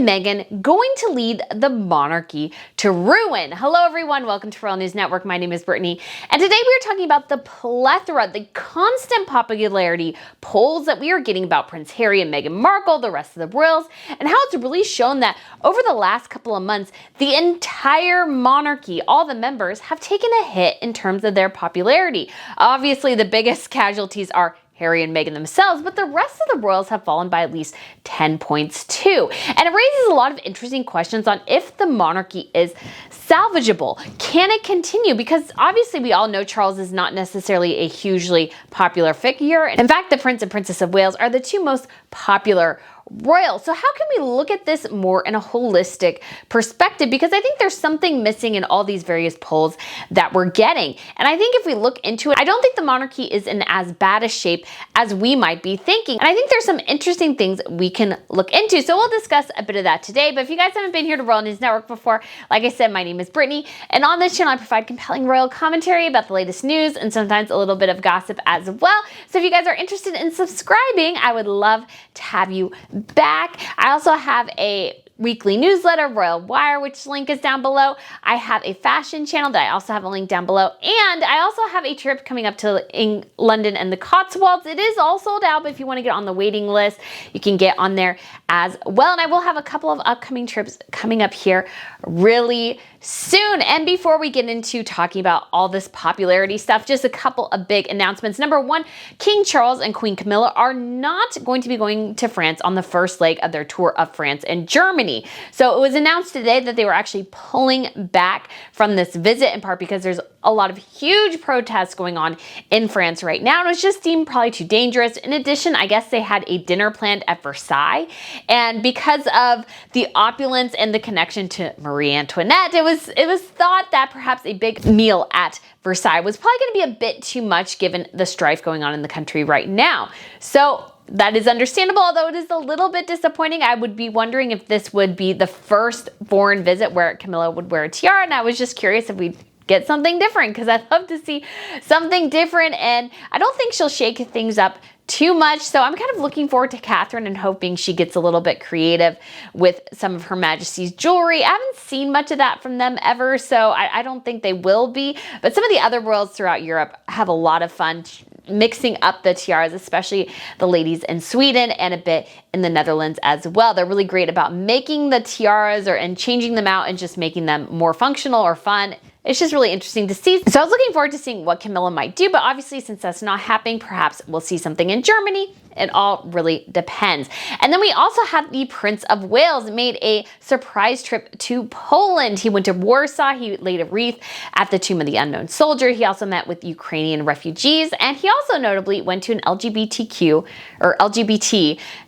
and Meghan going to lead the monarchy to ruin? Hello everyone, welcome to Royal News Network. My name is Brittany, and today we are talking about the plethora, the constant popularity polls that we are getting about Prince Harry and Meghan Markle, the rest of the royals, and how it's really shown that over the last couple of months, the entire monarchy, all the members, have taken a hit in terms of their popularity. Obviously, the biggest casualties are Harry and Meghan themselves, but the rest of the royals have fallen by at least 10 points too. And it raises a lot of interesting questions on if the monarchy is salvageable. Can it continue? Because obviously we all know Charles is not necessarily a hugely popular figure. In fact, the Prince and Princess of Wales are the two most popular royal. So how can we look at this more in a holistic perspective? Because I think there's something missing in all these various polls that we're getting. And I think if we look into it, I don't think the monarchy is in as bad a shape as we might be thinking. And I think there's some interesting things we can look into. So we'll discuss a bit of that today. But if you guys haven't been here to Royal News Network before, like I said, my name is Brittany. And on this channel, I provide compelling royal commentary about the latest news and sometimes a little bit of gossip as well. So if you guys are interested in subscribing, I would love to have you back. I also have a weekly newsletter, Royal Wire, which link is down below. I have a fashion channel that I also have a link down below. And I also have a trip coming up to London and the Cotswolds. It is all sold out, but if you want to get on the waiting list, you can get on there as well. And I will have a couple of upcoming trips coming up here really soon. And before we get into talking about all this popularity stuff, just a couple of big announcements. Number one, King Charles and Queen Camilla are not going to be going to France on the first leg of their tour of France and Germany. So it was announced today that they were actually pulling back from this visit, in part because there's a lot of huge protests going on in France right now, and it was just deemed probably too dangerous. In addition, I guess they had a dinner planned at Versailles, and because of the opulence and the connection to Marie Antoinette, it was thought that perhaps a big meal at Versailles was probably going to be a bit too much given the strife going on in the country right now. So that is understandable, although it is a little bit disappointing. I would be wondering if this would be the first foreign visit where Camilla would wear a tiara, and I was just curious if we'd get something different, because I'd love to see something different, and I don't think she'll shake things up too much. So I'm kind of looking forward to Catherine and hoping she gets a little bit creative with some of Her Majesty's jewelry. I haven't seen much of that from them ever, so I don't think they will be. But some of the other royals throughout Europe have a lot of fun mixing up the tiaras, especially the ladies in Sweden and a bit in the Netherlands as well. They're really great about making the tiaras and changing them out and just making them more functional or fun. It's just really interesting to see. So I was looking forward to seeing what Camilla might do, but obviously since that's not happening, perhaps we'll see something in Germany. It all really depends. And then we also have the Prince of Wales made a surprise trip to Poland. He went to Warsaw. He laid a wreath at the Tomb of the Unknown Soldier. He also met with Ukrainian refugees. And he also notably went to an LGBT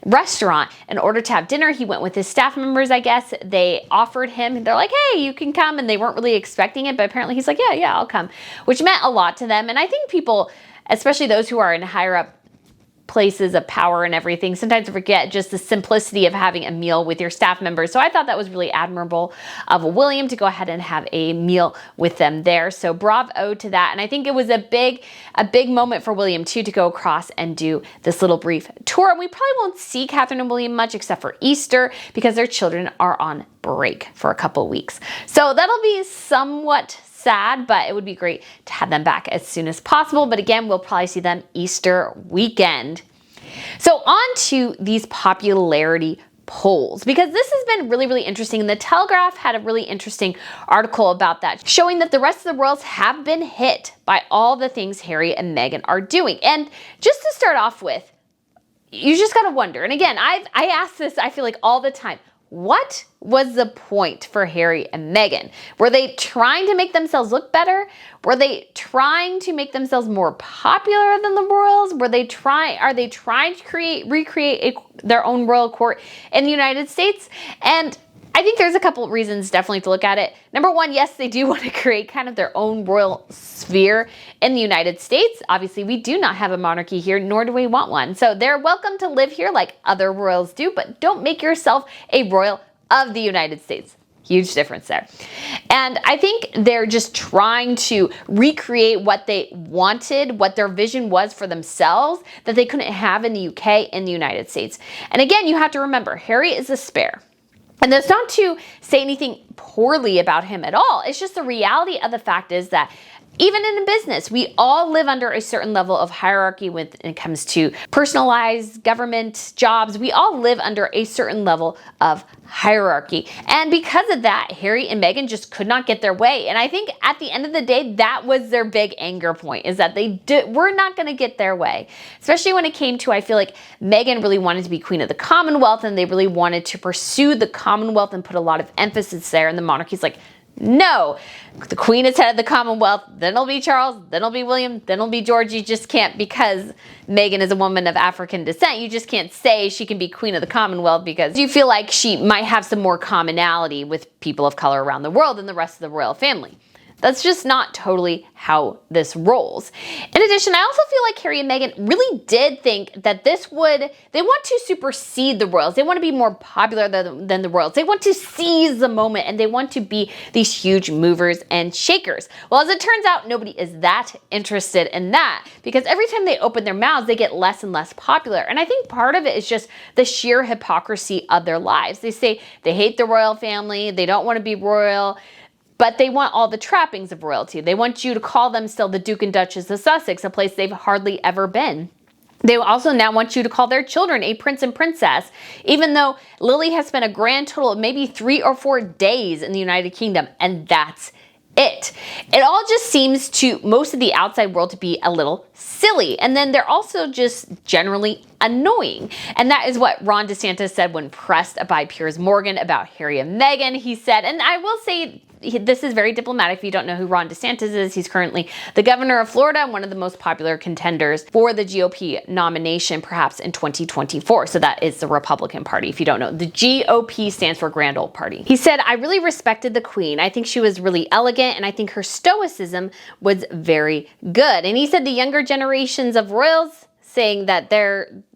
restaurant in order to have dinner. He went with his staff members, I guess. They offered him, they're like, hey, you can come. And they weren't really expecting it, but apparently he's like, yeah, I'll come, which meant a lot to them. And I think people, especially those who are in higher up places of power and everything, sometimes forget just the simplicity of having a meal with your staff members. So I thought that was really admirable of William to go ahead and have a meal with them there. So bravo to that. And I think it was a big moment for William too, to go across and do this little brief tour. And we probably won't see Catherine and William much except for Easter, because their children are on break for a couple weeks. So that'll be somewhat sad, but it would be great to have them back as soon as possible. But again, we'll probably see them Easter weekend. So on to these popularity polls, because this has been really, really interesting. And the Telegraph had a really interesting article about that, showing that the rest of the royals have been hit by all the things Harry and Meghan are doing. And just to start off with, you just got to wonder, and again, I ask this, I feel like all the time, what was the point for Harry and Meghan? Were they trying to make themselves look better? Were they trying to make themselves more popular than the royals? Are they trying to recreate their own royal court in the United States? And I think there's a couple of reasons definitely to look at it. Number one, yes, they do want to create kind of their own royal sphere in the United States. Obviously, we do not have a monarchy here, nor do we want one. So they're welcome to live here like other royals do, but don't make yourself a royal of the United States. Huge difference there. And I think they're just trying to recreate what they wanted, what their vision was for themselves that they couldn't have in the UK and the United States. And again, you have to remember, Harry is a spare. And that's not to say anything poorly about him at all. It's just the reality of the fact is that even in a business, we all live under a certain level of hierarchy when it comes to personalized government jobs. We all live under a certain level of hierarchy. And because of that, Harry and Meghan just could not get their way. And I think at the end of the day, that was their big anger point, is that they were not going to get their way. Especially when it came to, I feel like Meghan really wanted to be Queen of the Commonwealth, and they really wanted to pursue the Commonwealth and put a lot of emphasis there. And the monarchy's like, no, the Queen is head of the Commonwealth, then it'll be Charles, then it'll be William, then it'll be George. You just can't, because Meghan is a woman of African descent, you just can't say she can be Queen of the Commonwealth because you feel like she might have some more commonality with people of color around the world than the rest of the royal family. That's just not totally how this rolls. In addition, I also feel like Harry and Meghan really did think that they want to supersede the royals. They want to be more popular than the royals. They want to seize the moment, and they want to be these huge movers and shakers. Well, as it turns out, nobody is that interested in that, because every time they open their mouths, they get less and less popular. And I think part of it is just the sheer hypocrisy of their lives. They say they hate the royal family, they don't want to be royal, but they want all the trappings of royalty. They want you to call them still the Duke and Duchess of Sussex, a place they've hardly ever been. They also now want you to call their children a prince and princess, even though Lily has spent a grand total of maybe 3 or 4 days in the United Kingdom, and that's it. It all just seems to most of the outside world to be a little silly. And then they're also just generally annoying. And that is what Ron DeSantis said when pressed by Piers Morgan about Harry and Meghan. He said, and I will say, this is very diplomatic if you don't know who Ron DeSantis is. He's currently the governor of Florida and one of the most popular contenders for the GOP nomination, perhaps in 2024. So that is the Republican Party, if you don't know. The GOP stands for Grand Old Party. He said, I really respected the Queen. I think she was really elegant, and I think her stoicism was very good. And he said the younger generations of royals, saying that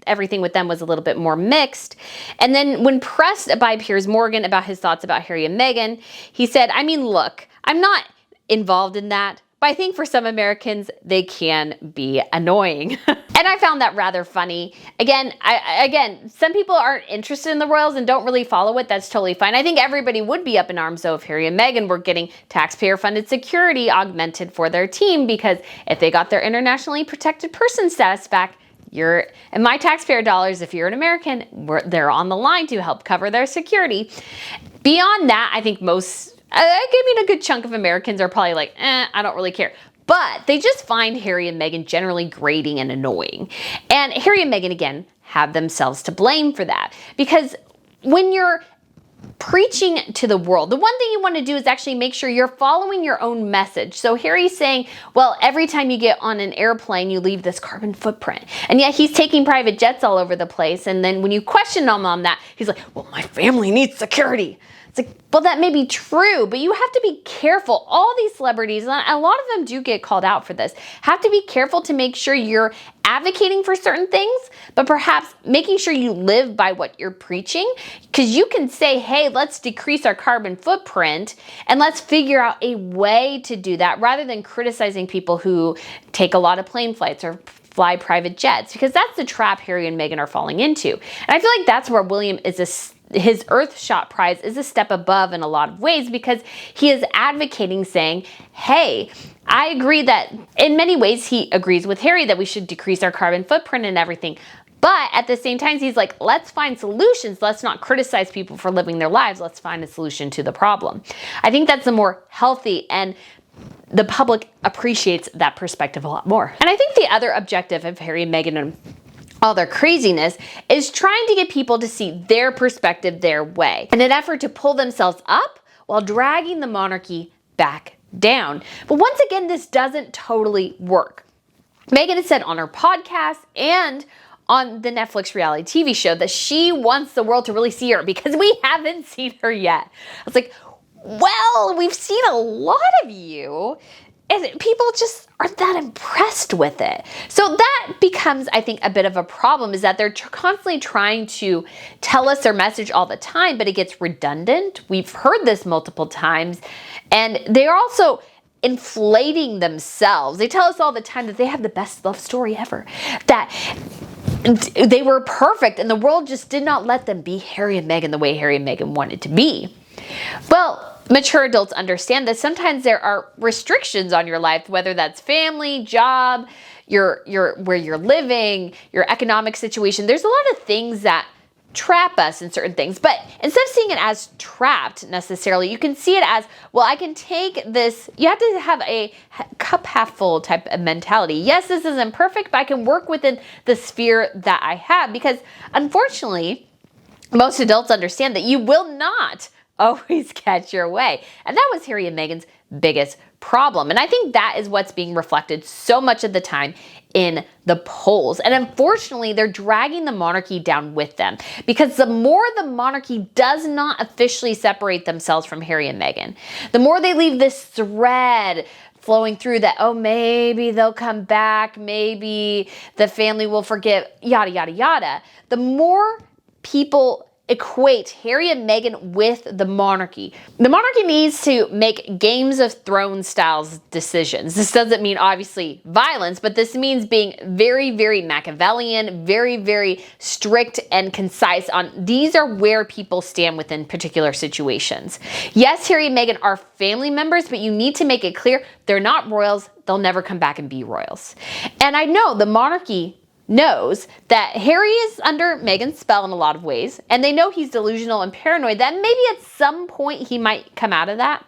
everything with them was a little bit more mixed. And then when pressed by Piers Morgan about his thoughts about Harry and Meghan, he said, I mean, look, I'm not involved in that, but I think for some Americans, they can be annoying. And I found that rather funny. Again, some people aren't interested in the royals and don't really follow it. That's totally fine. I think everybody would be up in arms, though, if Harry and Meghan were getting taxpayer-funded security augmented for their team, because if they got their internationally protected person status back, and my taxpayer dollars, if you're an American, they're on the line to help cover their security. Beyond that, I think a good chunk of Americans are probably like, I don't really care. But they just find Harry and Meghan generally grating and annoying. And Harry and Meghan, again, have themselves to blame for that. Because when you're preaching to the world, the one thing you want to do is actually make sure you're following your own message. So Harry's saying, well, every time you get on an airplane, you leave this carbon footprint. And yet he's taking private jets all over the place. And then when you question him on that, he's like, well, my family needs security. It's like, well, that may be true, but you have to be careful. All these celebrities, and a lot of them do get called out for this, have to be careful to make sure you're advocating for certain things, but perhaps making sure you live by what you're preaching. Because you can say, hey, let's decrease our carbon footprint and let's figure out a way to do that, rather than criticizing people who take a lot of plane flights or fly private jets, because that's the trap Harry and Meghan are falling into. And I feel like that's where William his Earthshot prize is a step above in a lot of ways, because he is advocating, saying, hey, I agree that in many ways he agrees with Harry that we should decrease our carbon footprint and everything. But at the same time, he's like, let's find solutions. Let's not criticize people for living their lives. Let's find a solution to the problem. I think that's a more healthy, and the public appreciates that perspective a lot more. And I think the other objective of Harry and Meghan and all their craziness is trying to get people to see their perspective their way, in an effort to pull themselves up while dragging the monarchy back down. But once again, this doesn't totally work. Meghan has said on her podcast and on the Netflix reality TV show that she wants the world to really see her, because we haven't seen her yet. I was like, well, we've seen a lot of you, and people just aren't that impressed with it. So that becomes, I think, a bit of a problem, is that they're constantly trying to tell us their message all the time, but it gets redundant. We've heard this multiple times, and they're also inflating themselves. They tell us all the time that they have the best love story ever, that they were perfect, and the world just did not let them be Harry and Meghan the way Harry and Meghan wanted to be. Well, mature adults understand that sometimes there are restrictions on your life, whether that's family, job, your where you're living, your economic situation. There's a lot of things that trap us in certain things, but instead of seeing it as trapped necessarily, you can see it as, well, I can take this. You have to have a cup half full type of mentality. Yes, this isn't perfect, but I can work within the sphere that I have, because unfortunately, most adults understand that you will not always catch your way. And that was Harry and Meghan's biggest problem. And I think that is what's being reflected so much of the time in the polls. And unfortunately, they're dragging the monarchy down with them, because the more the monarchy does not officially separate themselves from Harry and Meghan, the more they leave this thread flowing through that, oh, maybe they'll come back, maybe the family will forgive, yada, yada, yada. The more people equate Harry and Meghan with the monarchy. The monarchy needs to make Games of Thrones styles decisions. This doesn't mean obviously violence, but this means being very, very Machiavellian, very, very strict and concise on these are where people stand within particular situations. Yes, Harry and Meghan are family members, but you need to make it clear they're not royals. They'll never come back and be royals. And I know the monarchy knows that Harry is under Meghan's spell in a lot of ways, and they know he's delusional and paranoid, that maybe at some point he might come out of that.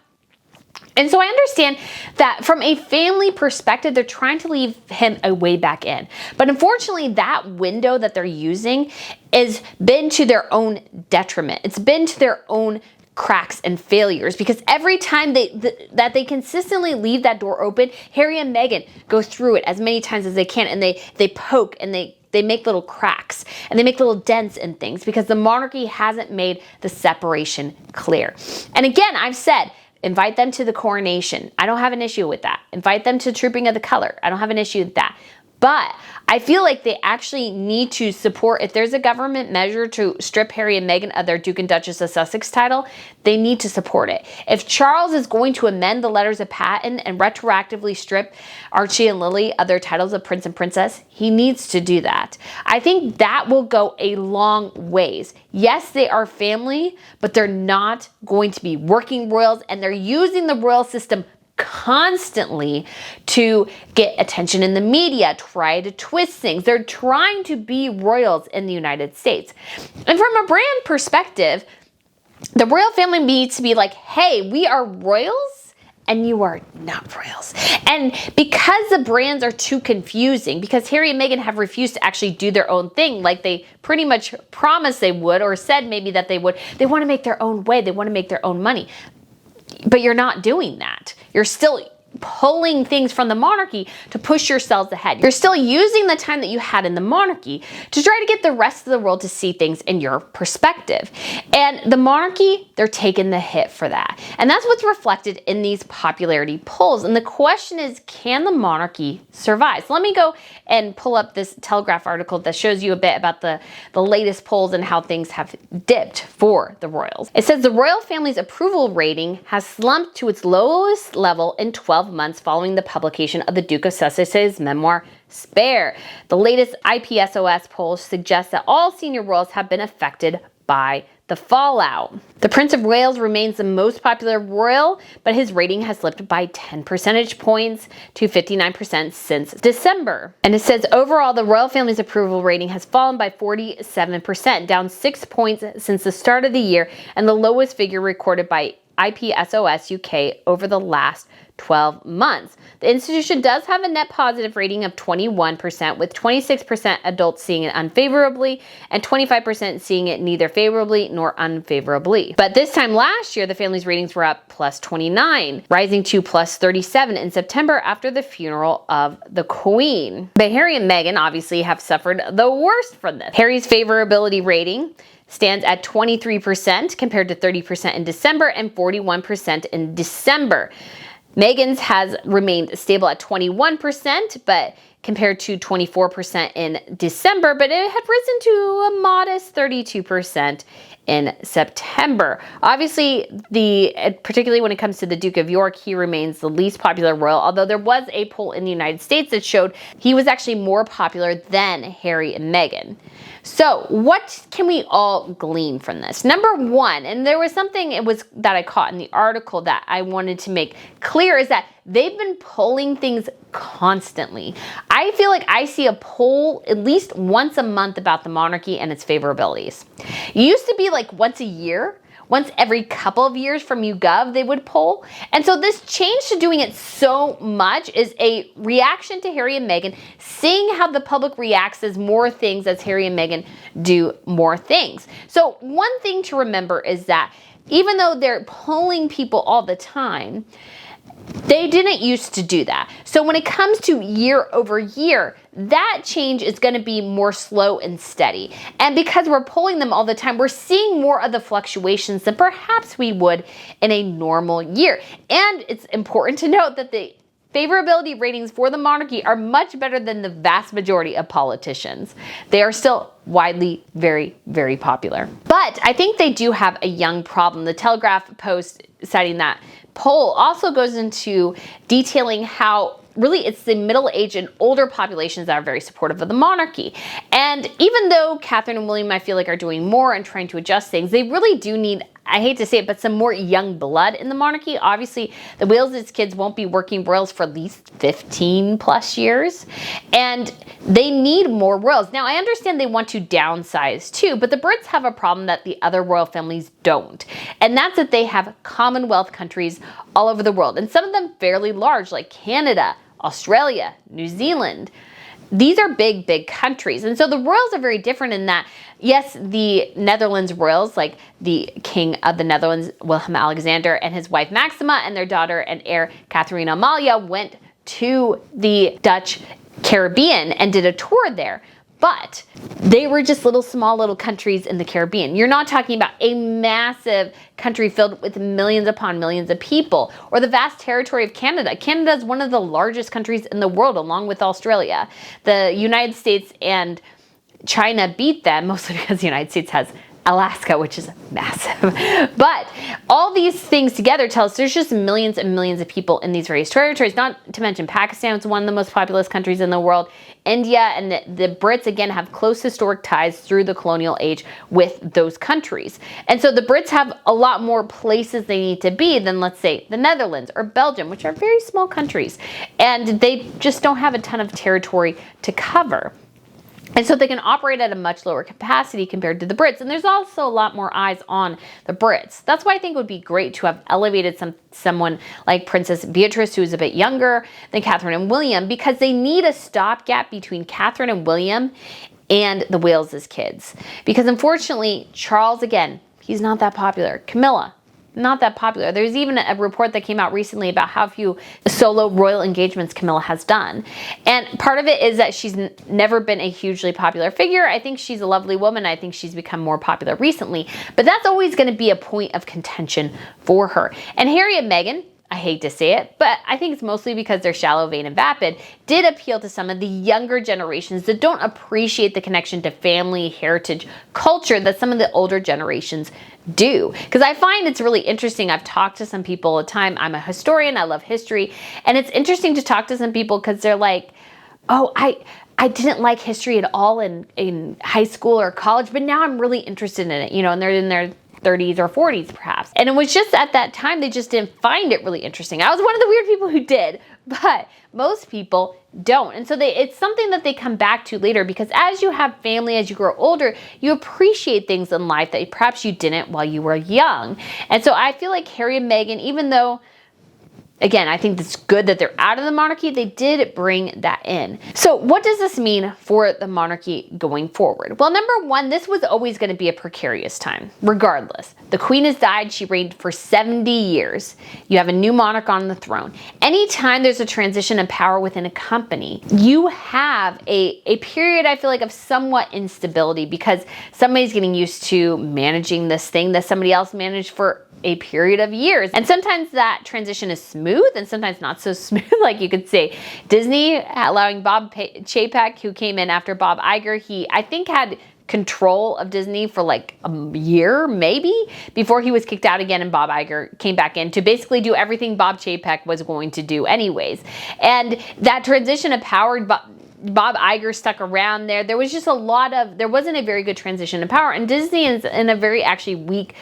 And so I understand that from a family perspective, they're trying to leave him a way back in. But unfortunately, that window that they're using has been to their own detriment. It's been to their own cracks and failures, because every time that they consistently leave that door open, Harry and Meghan go through it as many times as they can, and they poke and they make little cracks and they make little dents in things, because the monarchy hasn't made the separation clear. And again, I've said, invite them to the coronation. I don't have an issue with that. Invite them to Trooping of the Color. I don't have an issue with that. But I feel like they actually need to support, if there's a government measure to strip Harry and Meghan of their Duke and Duchess of Sussex title, they need to support it. If Charles is going to amend the letters of patent and retroactively strip Archie and Lily of their titles of Prince and Princess, he needs to do that. I think that will go a long ways. Yes, they are family, but they're not going to be working royals, and they're using the royal system constantly to get attention in the media, try to twist things. They're trying to be royals in the United States. And from a brand perspective, the royal family needs to be like, hey, we are royals and you are not royals. And because the brands are too confusing, because Harry and Meghan have refused to actually do their own thing like they pretty much promised they would, or said maybe that they would, they want to make their own way, they want to make their own money. But you're not doing that. You're still pulling things from the monarchy to push yourselves ahead. You're still using the time that you had in the monarchy to try to get the rest of the world to see things in your perspective. And the monarchy, they're taking the hit for that. And that's what's reflected in these popularity polls. And the question is, can the monarchy survive? So let me go and pull up this Telegraph article that shows you a bit about the latest polls and how things have dipped for the royals. It says the royal family's approval rating has slumped to its lowest level in 12 months following the publication of the Duke of Sussex's memoir, Spare. The latest IPSOS poll suggests that all senior royals have been affected by the fallout. The Prince of Wales remains the most popular royal, but his rating has slipped by 10 percentage points to 59% since December. And it says overall, the royal family's approval rating has fallen by 47%, down 6 points since the start of the year, and the lowest figure recorded by IPSOS UK over the last 12 months. The institution does have a net positive rating of 21%, with 26% adults seeing it unfavorably and 25% seeing it neither favorably nor unfavorably. But this time last year, the family's ratings were up plus 29, rising to plus 37 in September after the funeral of the Queen. But Harry and Meghan obviously have suffered the worst from this. Harry's favorability rating stands at 23% compared to 30% in December and 41% in December. Meghan's has remained stable at 21%, but compared to 24% in December, but it had risen to a modest 32% in September. Obviously, particularly when it comes to the Duke of York, he remains the least popular royal, although there was a poll in the United States that showed he was actually more popular than Harry and Meghan. So what can we all glean from this? Number one, and there was something that I caught in the article that I wanted to make clear, is that they've been polling things constantly. I feel like I see a poll at least once a month about the monarchy and its favorabilities. It used to be like once a year. Once every couple of years from YouGov, they would poll. And so this change to doing it so much is a reaction to Harry and Meghan, seeing how the public reacts as Harry and Meghan do more things. So one thing to remember is that even though they're polling people all the time, they didn't used to do that. So when it comes to year over year, that change is going to be more slow and steady. And because we're polling them all the time, we're seeing more of the fluctuations than perhaps we would in a normal year. And it's important to note that the favorability ratings for the monarchy are much better than the vast majority of politicians. They are still widely very, very popular. But I think they do have a young problem. The Telegraph post citing that poll also goes into detailing how really it's the middle-aged and older populations that are very supportive of the monarchy. And even though Catherine and William, I feel like, are doing more and trying to adjust things, they really do need, I hate to say it, but some more young blood in the monarchy. Obviously, the Wales' kids won't be working royals for at least 15 plus years, and they need more royals. Now, I understand they want to downsize too, but the Brits have a problem that the other royal families don't, and that's that they have Commonwealth countries all over the world, and some of them fairly large, like Canada, Australia, New Zealand. These are big, big countries. And so the royals are very different in that, yes, the Netherlands royals, like the King of the Netherlands, Willem-Alexander, and his wife Maxima, and their daughter and heir Catharina Amalia, went to the Dutch Caribbean and did a tour there. But they were just small little countries in the Caribbean. You're not talking about a massive country filled with millions upon millions of people, or the vast territory of Canada. Canada is one of the largest countries in the world, along with Australia. The United States and China beat them, mostly because the United States has Alaska, which is massive. But all these things together tell us there's just millions and millions of people in these various territories, not to mention Pakistan is one of the most populous countries in the world. India and the Brits, again, have close historic ties through the colonial age with those countries. And so the Brits have a lot more places they need to be than, let's say, the Netherlands or Belgium, which are very small countries. And they just don't have a ton of territory to cover. And so they can operate at a much lower capacity compared to the Brits. And there's also a lot more eyes on the Brits. That's why I think it would be great to have elevated someone like Princess Beatrice, who is a bit younger than Catherine and William, because they need a stopgap between Catherine and William and the Wales' kids. Because unfortunately, Charles, again, he's not that popular. Camilla, not that popular. There's even a report that came out recently about how few solo royal engagements Camilla has done. And part of it is that she's never been a hugely popular figure. I think she's a lovely woman. I think she's become more popular recently. But that's always going to be a point of contention for her. And Harry and Meghan, I hate to say it, but I think it's mostly because they're shallow, vain, and vapid, did appeal to some of the younger generations that don't appreciate the connection to family, heritage, culture that some of the older generations do. Because I find it's really interesting. I've talked to some people all the time. I'm a historian. I love history. And it's interesting to talk to some people because they're like, oh, I didn't like history at all in high school or college, but now I'm really interested in it, and they're in their 30s or 40s perhaps. And it was just at that time they just didn't find it really interesting. I was one of the weird people who did, but most people don't. And so it's something that they come back to later, because as you have family, as you grow older, you appreciate things in life that perhaps you didn't while you were young. And so I feel like Harry and Meghan, even though, again, I think it's good that they're out of the monarchy, they did bring that in. So what does this mean for the monarchy going forward? Well, number one, this was always going to be a precarious time, regardless. The queen has died. She reigned for 70 years. You have a new monarch on the throne. Anytime there's a transition of power within a company, you have a period, I feel like, of somewhat instability, because somebody's getting used to managing this thing that somebody else managed for a period of years. And sometimes that transition is smooth and sometimes not so smooth. Like you could say Disney allowing Bob Chapek, who came in after Bob Iger, he, I think, had control of Disney for like a year, maybe, before he was kicked out again and Bob Iger came back in to basically do everything Bob Chapek was going to do anyways. And that transition of power, Bob Iger stuck around there. There was just there wasn't a very good transition of power. And Disney is in a very actually weak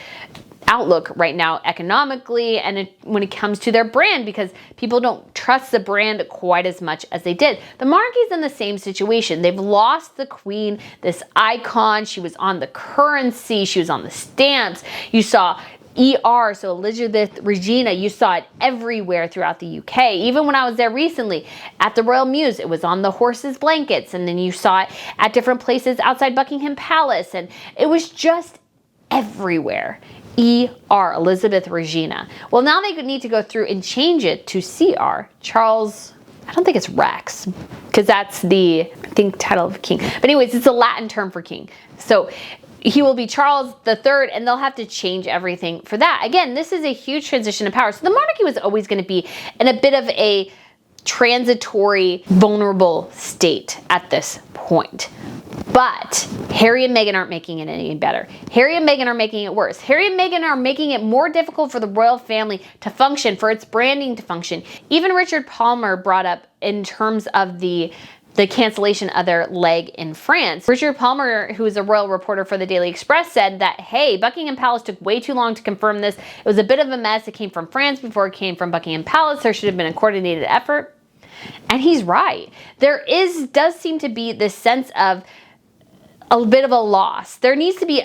outlook right now economically and when it comes to their brand, because people don't trust the brand quite as much as they did. The Monarchy's in the same situation. They've lost the queen, this icon. She was on the currency. She was on the stamps. You saw ER, so Elizabeth Regina, you saw it everywhere throughout the UK. Even when I was there recently at the Royal Mews, it was on the horses' blankets, and then you saw it at different places outside Buckingham Palace, and it was just everywhere. ER, Elizabeth Regina. Well, now they need to go through and change it to CR, Charles. I don't think it's Rex, because that's the, I think, title of king. But anyways, it's a Latin term for king. So he will be Charles III, and they'll have to change everything for that. Again, this is a huge transition of power. So the monarchy was always going to be in a bit of a transitory, vulnerable state at this point. But Harry and Meghan aren't making it any better. Harry and Meghan are making it worse. Harry and Meghan are making it more difficult for the royal family to function, for its branding to function. Even Richard Palmer brought up in terms of the cancellation of their leg in France. Richard Palmer, who is a royal reporter for the Daily Express, said that, hey, Buckingham Palace took way too long to confirm this. It was a bit of a mess. It came from France before it came from Buckingham Palace. There should have been a coordinated effort. And he's right. There does seem to be this sense of a bit of a loss. There needs to be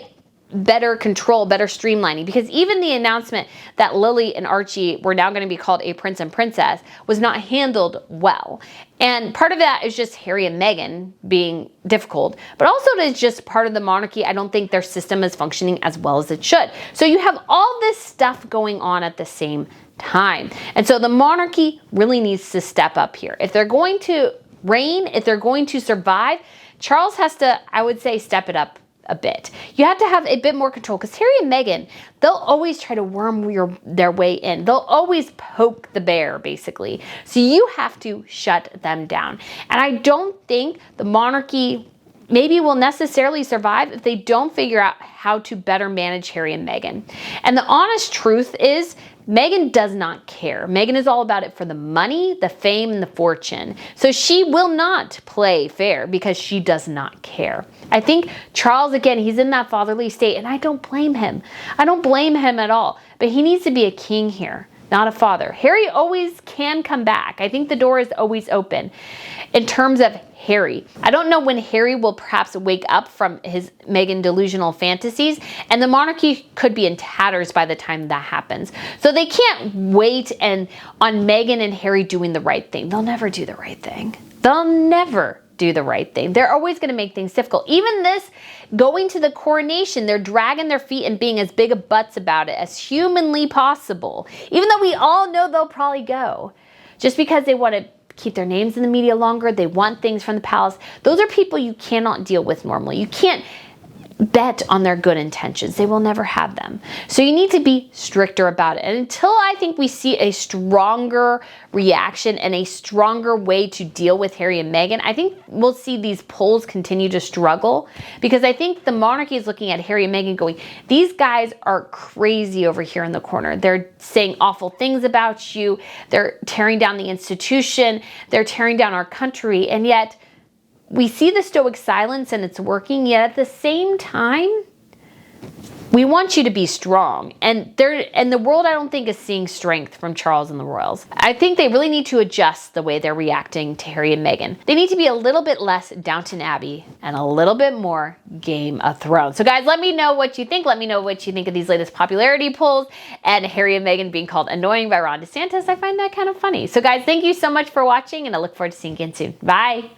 better control, better streamlining, because even the announcement that Lily and Archie were now going to be called a prince and princess was not handled well. And part of that is just Harry and Meghan being difficult, but also it is just part of the monarchy. I don't think their system is functioning as well as it should. So you have all this stuff going on at the same time. And so the monarchy really needs to step up here. If they're going to reign, if they're going to survive, Charles has to, I would say, step it up a bit. You have to have a bit more control, because Harry and Meghan, they'll always try to worm their way in. They'll always poke the bear, basically. So you have to shut them down. And I don't think the monarchy maybe will necessarily survive if they don't figure out how to better manage Harry and Meghan. And the honest truth is, Meghan does not care. Meghan is all about it for the money, the fame, and the fortune. So she will not play fair because she does not care. I think Charles, again, he's in that fatherly state, and I don't blame him. I don't blame him at all. But he needs to be a king here, not a father. Harry always can come back. I think the door is always open. In terms of Harry, I don't know when Harry will perhaps wake up from his Meghan delusional fantasies, and the monarchy could be in tatters by the time that happens. So they can't wait on Meghan and Harry doing the right thing. They'll never do the right thing. They'll never do the right thing. They're always going to make things difficult. Even this going to the coronation, they're dragging their feet and being as big of butts about it as humanly possible. Even though we all know they'll probably go. Just because they want to keep their names in the media longer, they want things from the palace. Those are people you cannot deal with normally. You can't bet on their good intentions. They will never have them. So you need to be stricter about it. And until I think we see a stronger reaction and a stronger way to deal with Harry and Meghan, I think we'll see these polls continue to struggle, because I think the monarchy is looking at Harry and Meghan going, these guys are crazy over here in the corner. They're saying awful things about you. They're tearing down the institution. They're tearing down our country. And yet we see the stoic silence and it's working, yet at the same time, we want you to be strong. And the world, I don't think, is seeing strength from Charles and the royals. I think they really need to adjust the way they're reacting to Harry and Meghan. They need to be a little bit less Downton Abbey and a little bit more Game of Thrones. So guys, let me know what you think. Let me know what you think of these latest popularity polls and Harry and Meghan being called annoying by Ron DeSantis. I find that kind of funny. So guys, thank you so much for watching, and I look forward to seeing you again soon. Bye.